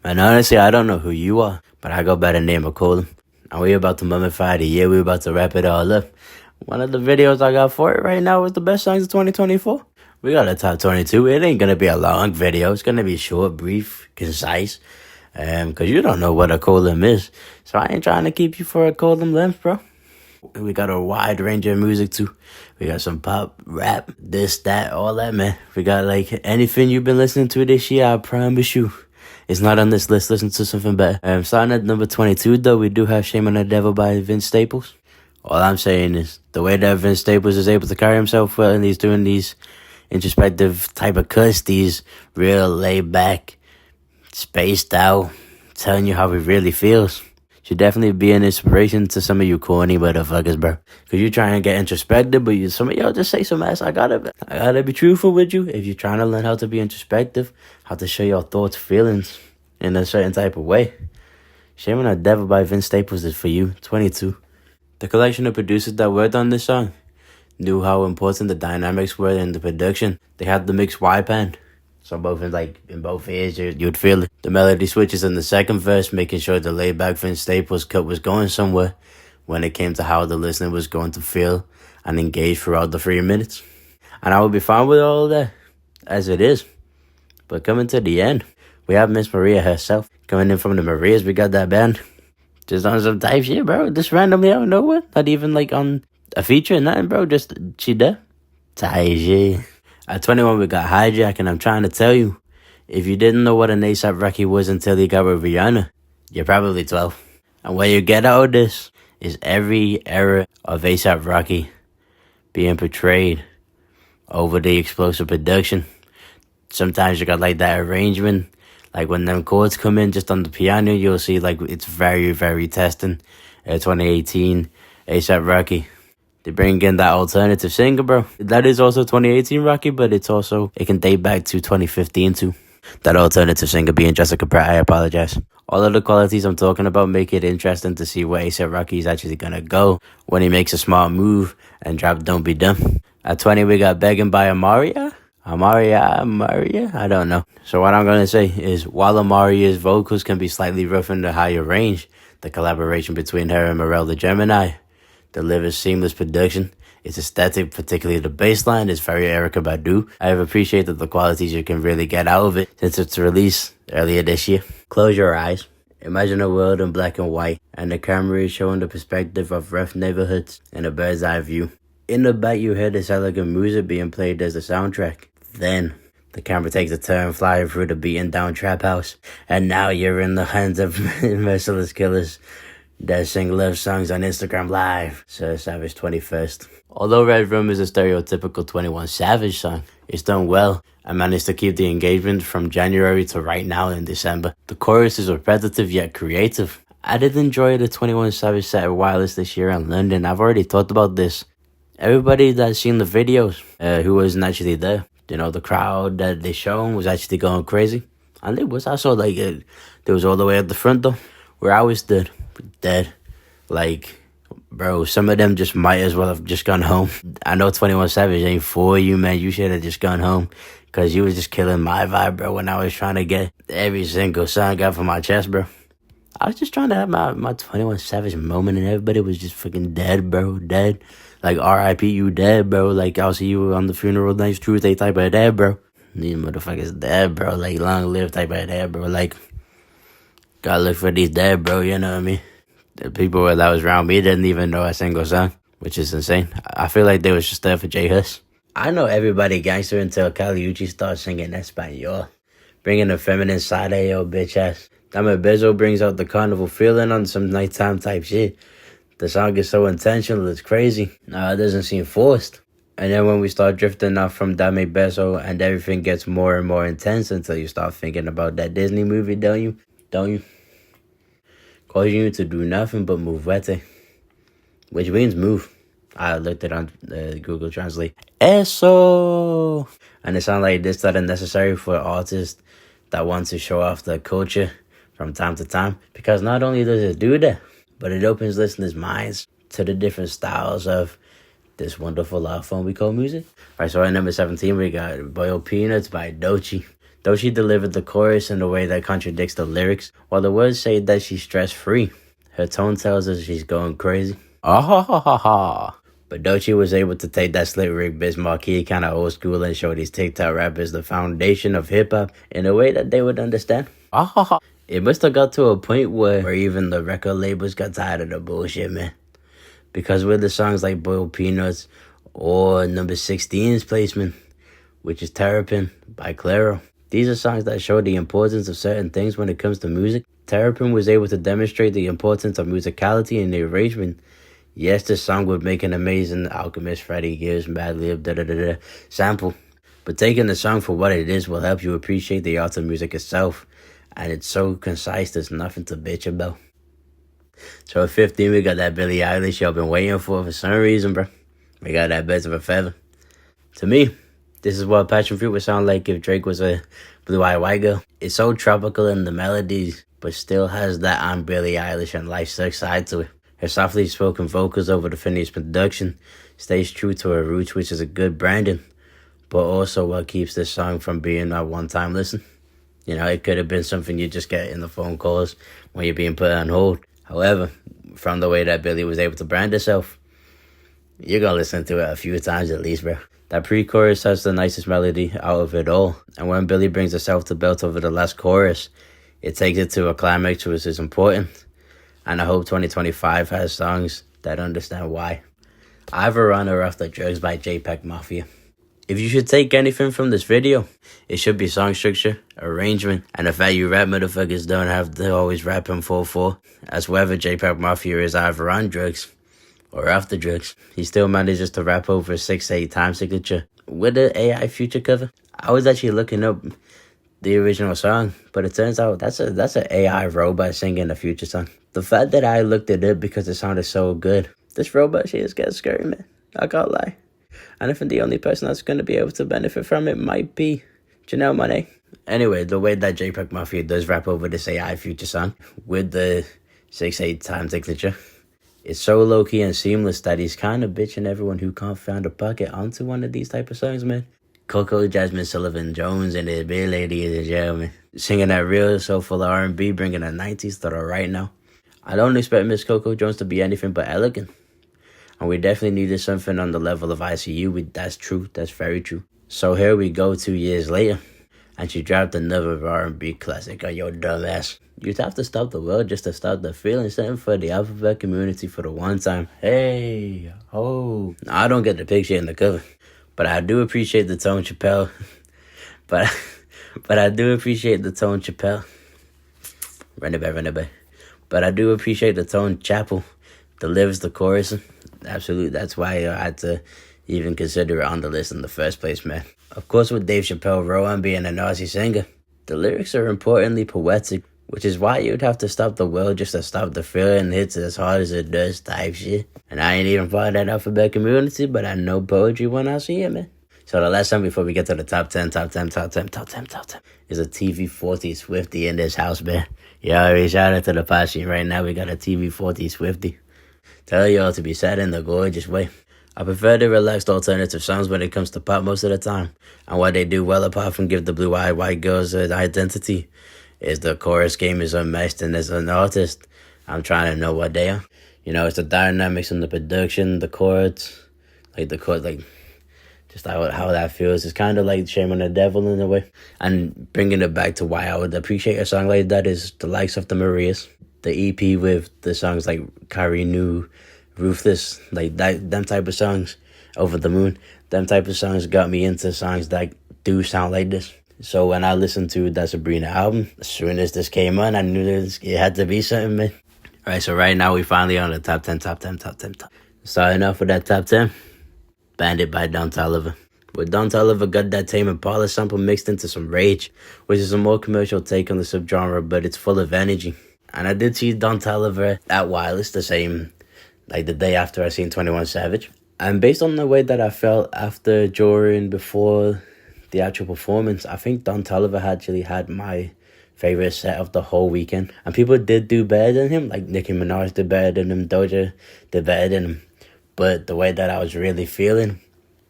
Man, honestly, I don't know who you are, but I go by the name of Colin. And we're about to mummify the year. We're about to wrap it all up. One of the videos I got for it right now is the best songs of 2024. We got a top 22. It ain't gonna be a long video. It's gonna be short, brief, concise. Cause you don't know what a column is. So I ain't trying to keep you for a column length, bro. We got a wide range of music too. We got some pop, rap, this, that, all that, man. We got like anything you've been listening to this year, I promise you. It's not on this list. Listen to something better. Starting at number 22, though, we do have Shame on the Devil by Vince Staples. All I'm saying is the way that Vince Staples is able to carry himself well and he's doing these introspective type of cuts, these real laid back, spaced out, telling you how he really feels. Should definitely be an inspiration to some of you corny motherfuckers, bro. Cause you trying to get introspective, but some of y'all just say some ass. I gotta be truthful with you. If you're trying to learn how to be introspective, how to show your thoughts, feelings in a certain type of way, Shame on the Devil by Vince Staples is for you. 22. The collection of producers that worked on this song knew how important the dynamics were in the production. They had the mixed wide pan. So in both ears, you'd feel it. The melody switches in the second verse, making sure the laid-back Vince Staples cut was going somewhere when it came to how the listener was going to feel and engage throughout the 3 minutes. And I would be fine with all of that, as it is. But coming to the end, we have Miss Maria herself. Coming in from the Marias, we got that band. Just on some type shit, bro. Just randomly out of nowhere. Not even like on a feature or nothing, bro. Just she there. Tight shit. At 21, we got Hijack, and I'm trying to tell you, if you didn't know what an A$AP Rocky was until he got with Rihanna, you're probably 12. And what you get out of this is every era of A$AP Rocky being portrayed over the explosive production. Sometimes you got like that arrangement, like when them chords come in just on the piano, you'll see like it's very, very testing. 2018 A$AP Rocky. They bring in that alternative singer, bro. That is also 2018 Rocky, but it can date back to 2015 too. That alternative singer being Jessica Pratt, I apologize. All of the qualities I'm talking about make it interesting to see where A$AP Rocky is actually gonna go when he makes a smart move and drop Don't Be Dumb. At 20, we got Begging by Amaria, I don't know. So what I'm gonna say is, while Amaria's vocals can be slightly rough in the higher range, the collaboration between her and Morel the Gemini delivers seamless production. Its aesthetic, particularly the bass line, is very Erykah Badu. I have appreciated the qualities you can really get out of it since its release earlier this year. Close your eyes. Imagine a world in black and white, and the camera is showing the perspective of rough neighborhoods in a bird's eye view. In the back, you hear this elegant music being played as the soundtrack. Then, the camera takes a turn flying through the beaten down trap house, and now you're in the hands of merciless killers that sing love songs on Instagram Live. Sir Savage 21st. Although Red Room is a stereotypical 21 Savage song, it's done well and managed to keep the engagement from January to right now in December. The chorus is repetitive yet creative. I did enjoy the 21 Savage set at Wireless this year in London. I've already talked about this. Everybody that's seen the videos who wasn't actually there, the crowd that they shown was actually going crazy. And it was, I saw there was all the way at the front though, where I was dead. Like, bro, some of them just might as well have just gone home. I know 21 Savage ain't for you, man. You should have just gone home, because you was just killing my vibe, bro, when I was trying to get every single song out from my chest, bro. I was just trying to have my 21 Savage moment, and everybody was just fucking dead, bro. Dead. Like, R.I.P. you dead, bro. Like, I'll see you on the funeral next Tuesday type of dead, bro. These motherfuckers dead, bro. Like, long live type of dead, bro. Like, gotta look for these dead, bro. You know what I mean? The people that was around me didn't even know a single song, which is insane. I feel like they was just there for J Hus. I know everybody gangster until Kali Uchis starts singing Espanol, bringing the feminine side of your bitch ass. Dame Bezo brings out the carnival feeling on some nighttime type shit. The song is so intentional, it's crazy. It doesn't seem forced. And then when we start drifting off from Dame Bezo, and everything gets more and more intense until you start thinking about that Disney movie, don't you? Causing you to do nothing but movete, which means move. I looked it on Google Translate. Eso! And it sounds like this that are necessary for artists that want to show off their culture from time to time. Because not only does it do that, but it opens listeners' minds to the different styles of this wonderful art form we call music. Alright, so at number 17, we got Boiled Peanuts by Doechii. though she delivered the chorus in a way that contradicts the lyrics. While the words say that she's stress-free, her tone tells us she's going crazy. Ah ha ha ha ha. But Doechii was able to take that Slick Rick Biz Markie kind of old school and show these TikTok rappers the foundation of hip-hop in a way that they would understand. Ah ha ha. It must have got to a point where even the record labels got tired of the bullshit, man. Because with the songs like Boiled Peanuts or number 16's placement, which is Terrapin by Clairo, these are songs that show the importance of certain things when it comes to music. Terrapin was able to demonstrate the importance of musicality in the arrangement. Yes, this song would make an amazing Alchemist, Freddie Gibbs, Madlib, sample. But taking the song for what it is will help you appreciate the art of music itself. And it's so concise, there's nothing to bitch about. So at 15, we got that Billie Eilish y'all been waiting for some reason, bro. We got that Birds of a Feather. To me, this is what Passion Fruit would sound like if Drake was a blue-eyed white girl. It's so tropical in the melodies, but still has that I'm Billie Eilish and life sucks side to it. Her softly spoken vocals over the finished production stays true to her roots, which is a good branding, but also what keeps this song from being a one-time listen. You know, it could have been something you just get in the phone calls when you're being put on hold. However, from the way that Billie was able to brand herself, you're going to listen to it a few times at least, bro. That pre-chorus has the nicest melody out of it all. And when Billie brings herself to belt over the last chorus, it takes it to a climax which is important. And I hope 2025 has songs that understand why. I've a runner off the drugs by JPEG Mafia. If you should take anything from this video, it should be song structure, arrangement, and the fact you rap motherfuckers don't have to always rap in 4/4. As whether JPEG Mafia is either on drugs or after drugs, he still manages to rap over 6/8 time signature with the AI Future cover. I was actually looking up the original song, but it turns out that's an AI robot singing the Future song. The fact that I looked it up because it sounded so good, this robot shit is getting scary, man. I can't lie. And I think the only person that's going to be able to benefit from it might be Janelle Monáe. Anyway, the way that JPEG Mafia does rap over this AI Future song with the 6/8 time signature, it's so low-key and seamless that he's kind of bitching everyone who can't find a pocket onto one of these type of songs, man. Coco Jasmine Sullivan Jones and the big lady in the jail, man. Singing that real soulful R&B, bringing the 90s to the right now. I don't expect Miss Coco Jones to be anything but elegant. And we definitely needed something on the level of ICU. That's true. That's very true. So here we go 2 years later. And she dropped another R&B classic on your dumb ass. You'd have to stop the world just to stop the feeling. Something for the alphabet community for the one time. Hey, oh. Now, I don't get the picture in the cover. But I do appreciate the Tone Chappelle. but I do appreciate the Tone Chappelle. Run it back. But I do appreciate the Tone Chapel delivers the chorus. Absolutely, that's why I had to even consider it on the list in the first place, man. Of course, with Dave Chappelle Rowan being an Aussie singer, the lyrics are importantly poetic, which is why you'd have to stop the world just to stop the feeling hits as hard as it does type shit. And I ain't even part of that alphabet community, but I know poetry when I see it, man. So the last song before we get to the top 10, is a TV40 Swifty in this house, man. Yo, shout out to the posse right now. We got a TV40 Swifty. Tell y'all to be sad in the gorgeous way. I prefer the relaxed alternative songs when it comes to pop most of the time. And what they do well apart from give the blue-eyed white girls an identity is the chorus game is unmatched, and as an artist, I'm trying to know what they are. You know, it's the dynamics and the production, the chords, just how that feels. It's kind of like Shame on the Devil in a way. And bringing it back to why I would appreciate a song like that is the likes of the Marias. The EP with the songs like Kyrie New, Ruthless, like that, them type of songs, Over the Moon, them type of songs got me into songs that do sound like this. So when I listened to that Sabrina album, as soon as this came on, I knew it had to be something, man. Alright, so right now we finally on the top 10. Starting off with that top 10, Bandit by Don Toliver. But Don Toliver got that Tame Impala sample mixed into some rage, which is a more commercial take on the subgenre, but it's full of energy. And I did see Don Toliver at Wireless the same, like the day after I seen 21 Savage. And based on the way that I felt after, during, before the actual performance, I think Don Toliver actually had my favorite set of the whole weekend. And people did do better than him, like Nicki Minaj did better than him, Doja did better than him. But the way that I was really feeling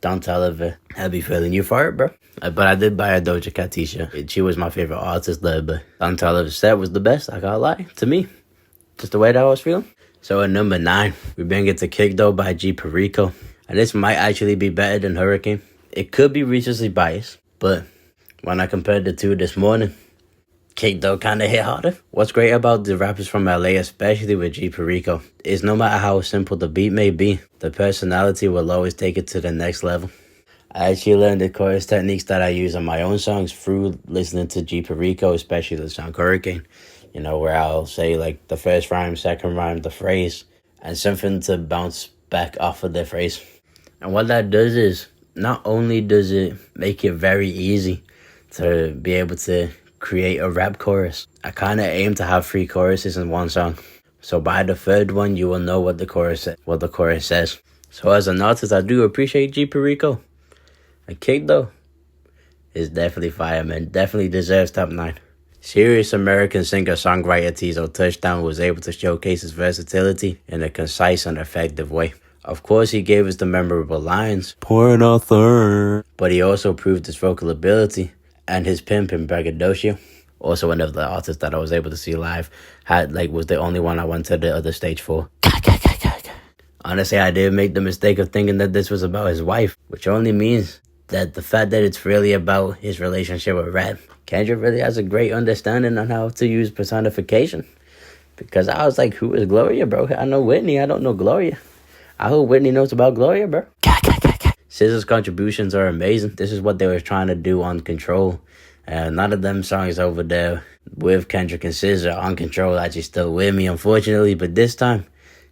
Don't tell her I'll be feeling you for it, bro. But I did buy a Doja Cat t-shirt. She was my favorite artist there, but Don't Tell Her set was the best, I can't lie, to me. Just the way that I was feeling. So at number 9, we bring it to Kick Though by G Perico. And this might actually be better than Hurricane. It could be recency biased, but when I compared the two this morning, Kick Though kinda hit harder. What's great about the rappers from LA, especially with G Perico, is no matter how simple the beat may be, the personality will always take it to the next level. I actually learned the chorus techniques that I use on my own songs through listening to G Perico, especially the song Hurricane. You know, where I'll say like the first rhyme, second rhyme, the phrase, and something to bounce back off of the phrase. And what that does is, not only does it make it very easy to be able to create a rap chorus, I kind of aim to have 3 choruses in one song. So by the third one, you will know what the chorus says. So as an artist, I do appreciate G Perico. A Kick Though is definitely fire, man. Definitely deserves top 9. Serious American singer-songwriter Tizo Touchdown was able to showcase his versatility in a concise and effective way. Of course, he gave us the memorable lines, pouring out third, but he also proved his vocal ability and his pimp in Braggadocio. Also, one of the artists that I was able to see live was the only one I went to the other stage for. Honestly, I did make the mistake of thinking that this was about his wife, which only means that the fact that it's really about his relationship with rap. Kendrick really has a great understanding on how to use personification. Because I was like, who is Gloria, bro? I know Whitney, I don't know Gloria. I hope Whitney knows about Gloria, bro. SZA's contributions are amazing. This is what they were trying to do on Control. None of them songs over there with Kendrick and SZA on Control actually still with me, unfortunately. But this time,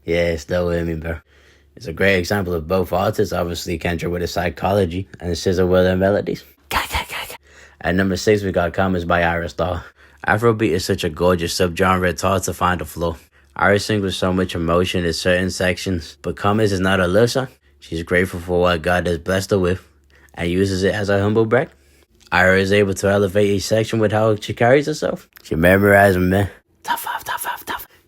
yeah, it's still with me, bro. It's a great example of both artists. Obviously, Kendrick with his psychology and SZA with their melodies. At number 6, we got Commas by Ayra Starr. Afrobeat is such a gorgeous subgenre, it's hard to find a flaw. Ayra sings with so much emotion in certain sections, but Commas is not a love song. She's grateful for what God has blessed her with and uses it as a humble brag. Ayra is able to elevate each section with how she carries herself. She memorized, man. Top 5.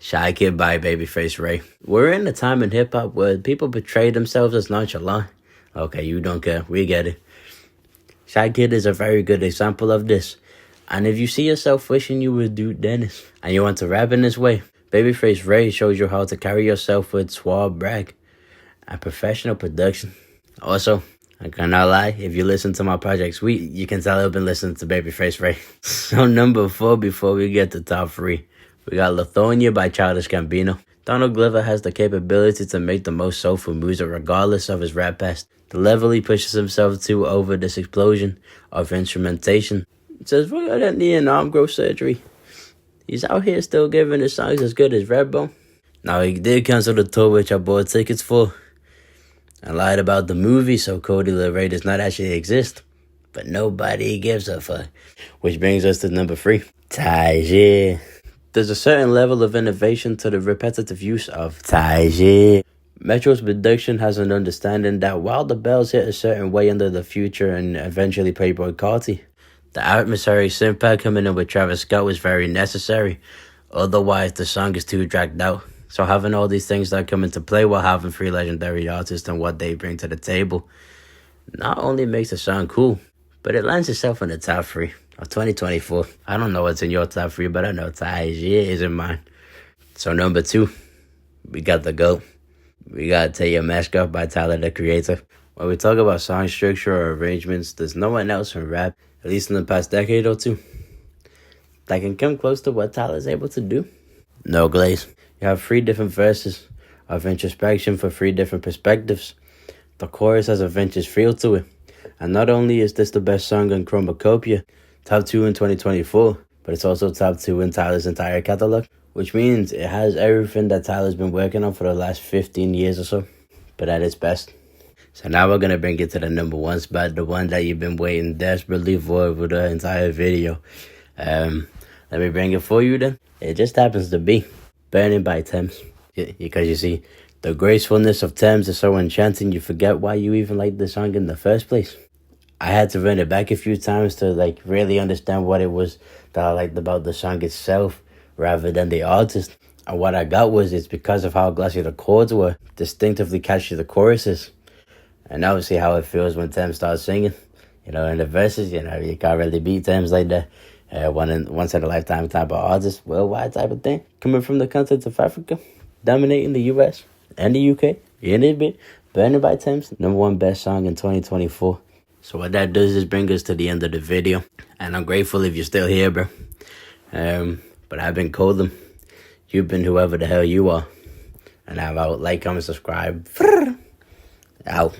Shy Kid by Babyface Ray. We're in a time in hip-hop where people portray themselves as nonchalant. Okay, you don't care. We get it. Shy Kid is a very good example of this. And if you see yourself wishing you were Dude Dennis and you want to rap in this way, Babyface Ray shows you how to carry yourself with suave brag and professional production. Also, I cannot lie, if you listen to my Project Suite, you can tell I've been listening to Babyface Ray. So number 4 before we get to top 3. We got Lithonia by Childish Gambino. Donald Glover has the capability to make the most soulful music regardless of his rap past. The level he pushes himself to over this explosion of instrumentation. It says, we're gonna need an arm growth surgery. He's out here still giving his songs as good as Redbone. Now, he did cancel the tour which I bought tickets for. I lied about the movie, so Cody LeRae does not actually exist. But nobody gives a fuck. Which brings us to number 3. Taiji. There's a certain level of innovation to the repetitive use of Taiji. Metro's production has an understanding that while the bells hit a certain way under the Future and eventually Playboy Carti, the atmospheric synth pad coming in with Travis Scott was very necessary. Otherwise, the song is too dragged out. So having all these things that come into play while having 3 legendary artists and what they bring to the table not only makes the song cool, but it lands itself in the top 3 of 2024. I don't know what's in your top 3, but I know Taiji is in mine. So number 2, we got the GOAT. We got Take Your Mask Off by Tyler, the Creator. When we talk about song structure or arrangements, there's no one else in rap, at least in the past decade or 2, that can come close to what Tyler's able to do. No glaze. You have 3 different verses of introspection for 3 different perspectives. The chorus has a vintage feel to it. And not only is this the best song on Chromacopia, top 2 in 2024, but it's also top 2 in Tyler's entire catalog, which means it has everything that Tyler's been working on for the last 15 years or so, but at its best. So now we're going to bring it to the number 1 spot, the one that you've been waiting desperately for the entire video. Let me bring it for you then. It just happens to be Burning by Tems. Because you see, the gracefulness of Tems is so enchanting you forget why you even liked the song in the first place. I had to run it back a few times to really understand what it was that I liked about the song itself rather than the artist. And what I got was it's because of how glossy the chords were, distinctively catchy the choruses, And now we see how it feels when Tems starts singing. You know, in the verses, you know, you can't really beat Tems like that. Once in a lifetime type of artist, worldwide type of thing. Coming from the continent of Africa, dominating the US and the UK. In it bit. Burning by Tems, #1 best song in 2024. So what that does is bring us to the end of the video. And I'm grateful if you're still here, bro. But I've been Colum. You've been whoever the hell you are. And I'm out. Like, comment, subscribe. Out.